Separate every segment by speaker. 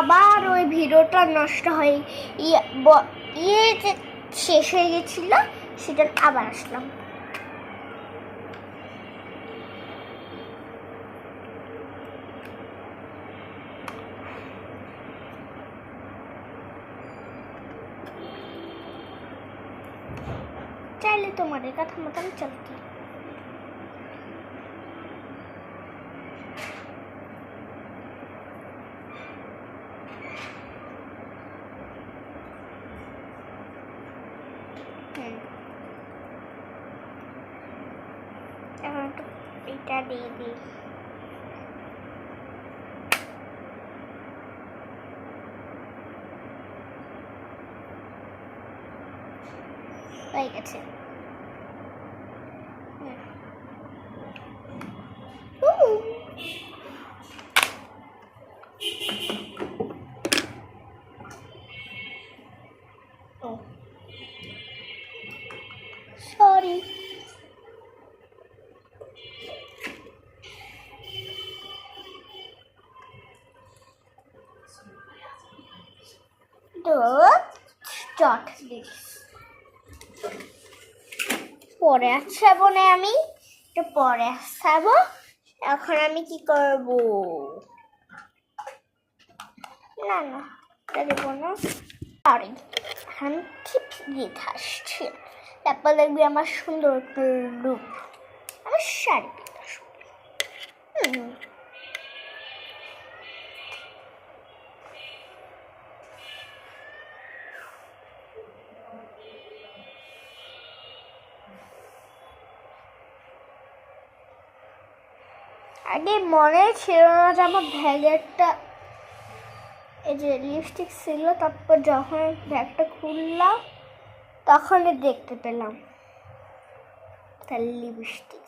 Speaker 1: আবার ওই ভিডিওটা নষ্ট হয়ে যে শেষ হয়ে গেছিল, সেটা আবার আসলাম। চাইলে তোমাদের কথা মতন চলতে। এখন একটু এটা দিয়ে দিই। হয়ে গেছে। সরি। চট দিস পরে আসাবো না, আমি একটু পরে আসাবো। এখন আমি কি করব? না না দেবো না, সরি। আমি ঠিক গীত আসছি, তারপর দেখবি আমার সুন্দর রূপ। আমার শাড়ি আগে মনে ছিল না যে আমার ব্যাগেরটা এই যে লিপস্টিক ছিল, তারপর যখন ব্যাগটা খুললাম তখন দেখতে পেলাম তার লিপস্টিক।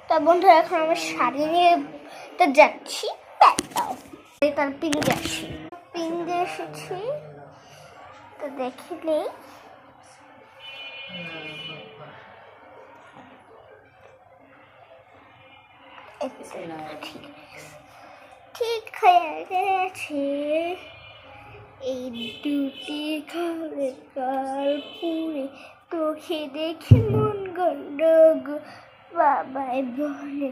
Speaker 1: তা বন্ধু, এখন আমার শাড়ি নিয়ে তো যাচ্ছি। তার পিন যাচ্ছি, পিন দিয়ে এসেছি, তো দেখি নেই। ঠিক হয়ে গেছে। এই দুটি ঘরে কালপুরে তোকে দেখে মন গন্ডগোল, বাবাই বলে